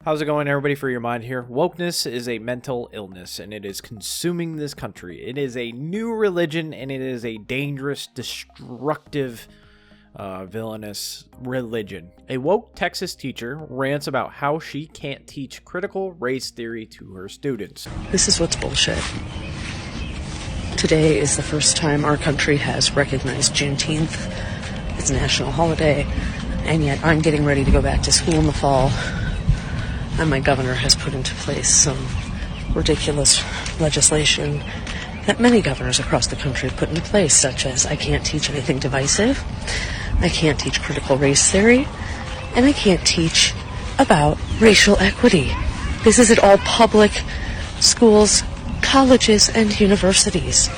How's it going, everybody? For your mind here. Wokeness is a mental illness, and it is consuming this country. It is a new religion, and it is a dangerous, destructive, villainous religion. A woke Texas teacher rants about how she can't teach critical race theory to her students. This is what's bullshit. Today is the first time our country has recognized Juneteenth. It's a national holiday, and yet I'm getting ready to go back to school in the fall. And my governor has put into place some ridiculous legislation that many governors across the country have put into place, such as I can't teach anything divisive, I can't teach critical race theory, and I can't teach about racial equity. This is at all public schools, colleges, and universities.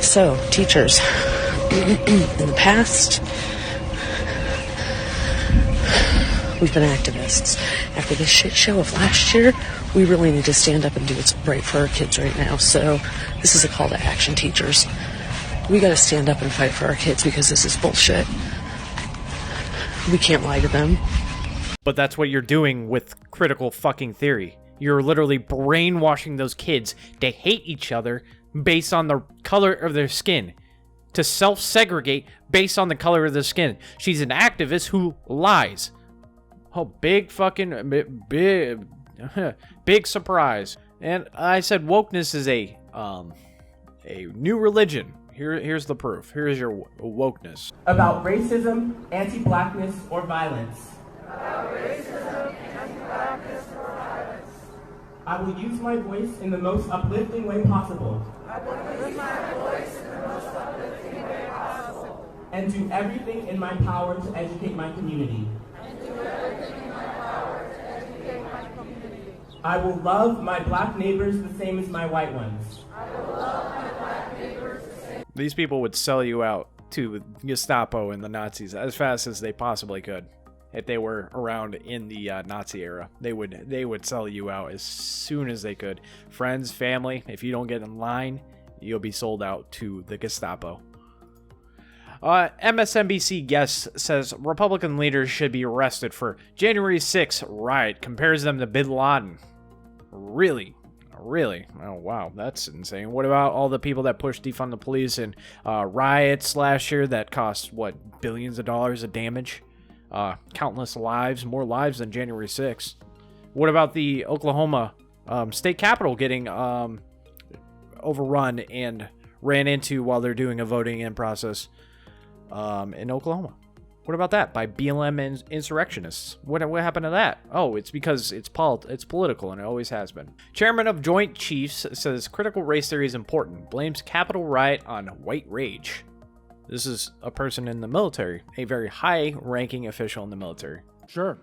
So, teachers, in the past, we've been activists. After this shit show of last year, we really need to stand up and do what's right for our kids right now. So this is a call to action, teachers. We got to stand up and fight for our kids because this is bullshit. We can't lie to them. But that's what you're doing with critical fucking theory. You're literally brainwashing those kids to hate each other based on the color of their skin, to self-segregate based on the color of their skin. She's an activist who lies. Oh, big fucking, big surprise. And I said wokeness is a new religion. Here's the proof. Here's your wokeness. About racism, anti-blackness, or violence. About racism, anti-blackness, or violence. I will use my voice in the most uplifting way possible. I will use my voice in the most uplifting way possible. And do everything in my power to educate my community. I will love my black neighbors the same as my white ones. I will love my black neighbors the same. These people would sell you out to Gestapo and the Nazis as fast as they possibly could. If they were around in the Nazi era, they would sell you out as soon as they could. Friends, family, if you don't get in line, you'll be sold out to the Gestapo. MSNBC guest says Republican leaders should be arrested for January 6th riot. Compares them to Bin Laden. Really? Oh, wow. That's insane. What about all the people that pushed defund the police and riots last year that cost, what, billions of dollars of damage? Countless lives, more lives than January 6th. What about the Oklahoma state capitol getting overrun and ran into while they're doing a voting in process in Oklahoma? What about that? By BLM insurrectionists. What happened to that? Oh, it's because it's political, and it always has been. Chairman of Joint Chiefs says critical race theory is important. Blames Capitol riot on white rage. This is a person in the military, a very high-ranking official in the military. Sure.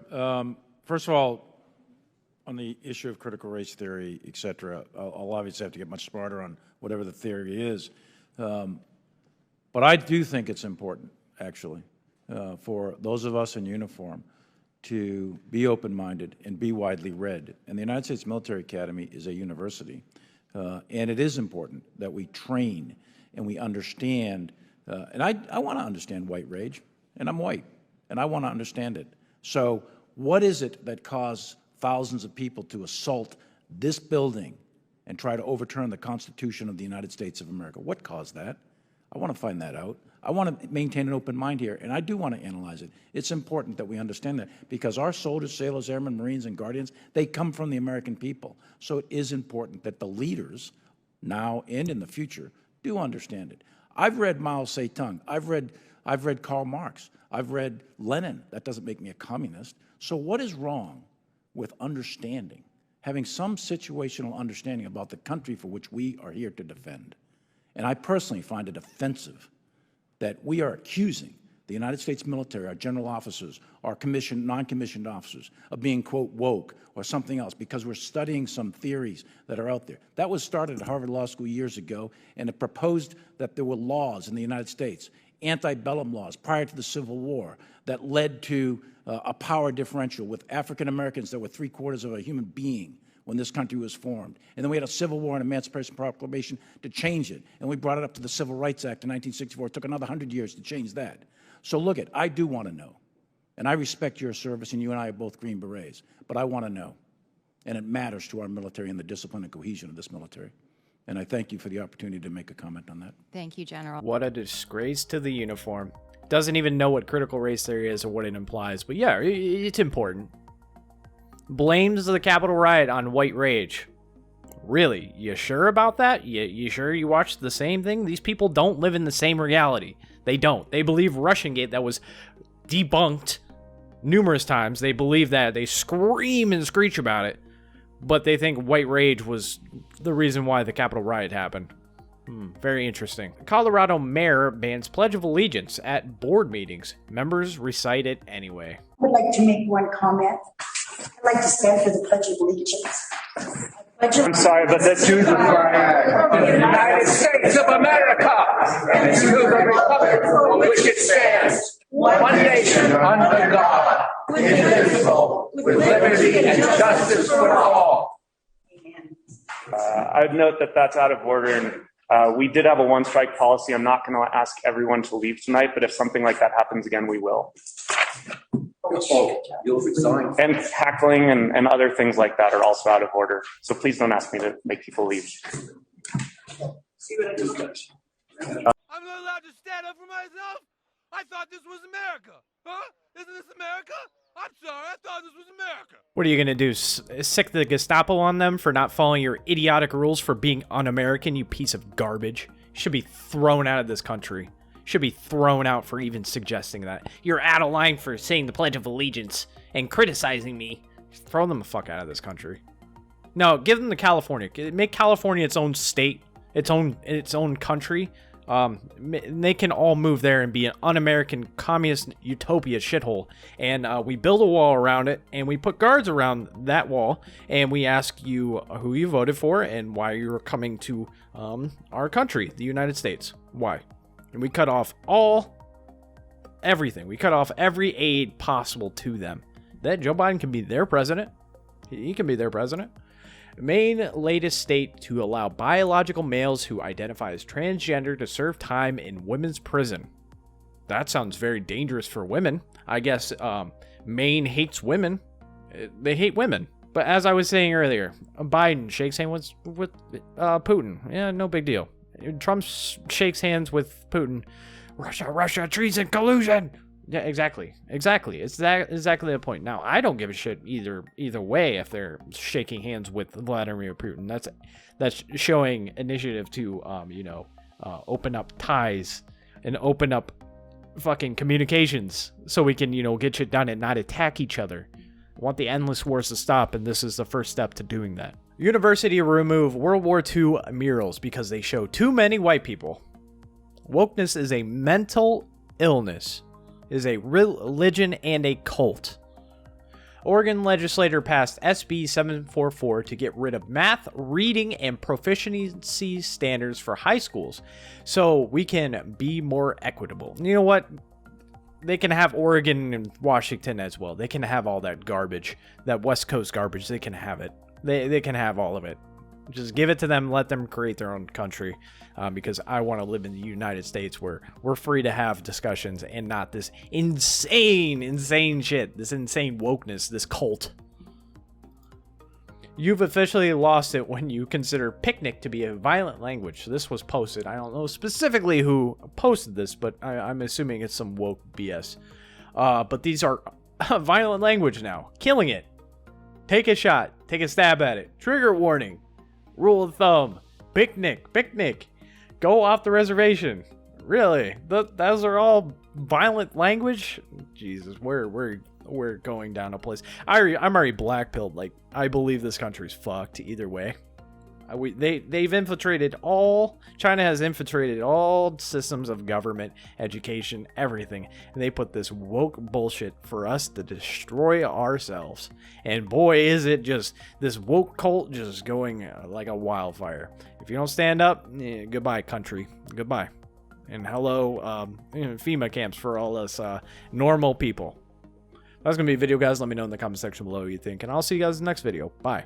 First of all, on the issue of critical race theory, etc., I'll obviously have to get much smarter on whatever the theory is. But I do think it's important, actually, for those of us in uniform to be open-minded and be widely read. And the United States Military Academy is a university. And it is important that we train and we understand. And I want to understand white rage, and I'm white, and I want to understand it. So what is it that caused thousands of people to assault this building and try to overturn the Constitution of the United States of America? What caused that? I want to find that out. I want to maintain an open mind here, and I do want to analyze it. It's important that we understand that because our soldiers, sailors, airmen, Marines, and Guardians, they come from the American people. So it is important that the leaders, now and in the future, do understand it. I've read Mao Zedong. I've read Karl Marx. I've read Lenin. That doesn't make me a communist. So what is wrong with understanding, having some situational understanding about the country for which we are here to defend? And I personally find it offensive that we are accusing the United States military, our general officers, our commissioned, non-commissioned officers, of being, quote, woke or something else because we're studying some theories that are out there. That was started at Harvard Law School years ago, and it proposed that there were laws in the United States, antebellum laws prior to the Civil War, that led to a power differential with African Americans that were 3/4 of a human being when this country was formed. And then we had a Civil War and Emancipation Proclamation to change it. And we brought it up to the Civil Rights Act in 1964. It took another 100 years to change that. So look I do want to know And I respect your service, and you and I are both Green Berets, but I want to know. And it matters to our military and the discipline and cohesion of this military. And I thank you for the opportunity to make a comment on that. Thank you, General. What a disgrace to the uniform. Doesn't even know what critical race theory is or what it implies, but yeah, it's important. Blames the Capitol riot on white rage. Really? You sure about that? You sure you watched the same thing? These people don't live in the same reality. They don't. They believe Russiagate, that was debunked numerous times. They believe that. They scream and screech about it. But they think white rage was the reason why the Capitol riot happened. Very interesting. Colorado mayor bans Pledge of Allegiance at board meetings. Members recite it anyway. I would like to make one comment. I'd like to stand for the Pledge of Allegiance. I'm sorry, but that's to the flag of the United States of America and to the republic for which it stands, one nation under God, indivisible, with liberty and justice for all. I'd note that that's out of order. And we did have a one-strike policy. I'm not going to ask everyone to leave tonight, but if something like that happens again, we will. You'll resign. And heckling and other things like that are also out of order. So please don't ask me to make people leave. See what I just did? I'm not allowed to stand up for myself? I thought this was America. Huh? Isn't this America? I'm sorry, I thought this was America. What are you gonna do? Sick the Gestapo on them for not following your idiotic rules for being un-American, you piece of garbage? You should be thrown out of this country. Should be thrown out for even suggesting that. You're out of line for saying the Pledge of Allegiance and criticizing me. Just throw them the fuck out of this country. No, give them to California. Make California its own state, its own country. They can all move there and be an un-American communist utopia shithole. And we build a wall around it, and we put guards around that wall, and we ask you who you voted for and why you're coming to our country, the United States. Why? And we cut off everything. We cut off every aid possible to them. That Joe Biden can be their president. He can be their president. Maine latest state to allow biological males who identify as transgender to serve time in women's prison. That sounds very dangerous for women. I guess Maine hates women. They hate women. But as I was saying earlier, Biden shakes hands with Putin. Yeah, no big deal. Trump shakes hands with Putin. Russia, treason, collusion. Yeah, exactly. It's exactly the point. Now, I don't give a shit either way if they're shaking hands with Vladimir Putin. That's showing initiative to open up ties and open up fucking communications so we can get shit done and not attack each other. I want the endless wars to stop, and this is the first step to doing that. University to remove World War II murals because they show too many white people. Wokeness is a mental illness. Is a religion and a cult. Oregon legislator passed SB 744 to get rid of math, reading, and proficiency standards for high schools so we can be more equitable. You know what? They can have Oregon and Washington as well. They can have all that garbage, that West Coast garbage. They can have it. They can have all of it. Just give it to them. Let them create their own country. Because I want to live in the United States where we're free to have discussions and not this insane shit. This insane wokeness, this cult. You've officially lost it when you consider picnic to be a violent language. So this was posted. I don't know specifically who posted this, but I'm assuming it's some woke BS. But these are violent language now. Killing it. Take a shot. Take a stab at it. Trigger warning. Rule of thumb. Picnic. Go off the reservation. Really? Those are all violent language? Jesus, we're going down a place. I'm already blackpilled. Like, I believe this country's fucked either way. They've infiltrated all. China has infiltrated all systems of government, education, everything, and they put this woke bullshit for us to destroy ourselves. And boy, is it just this woke cult just going like a wildfire. If you don't stand up, goodbye, country. Goodbye, and hello, FEMA camps for all us normal people. That's gonna be a video, guys. Let me know in the comment section below what you think, and I'll see you guys in the next video. Bye.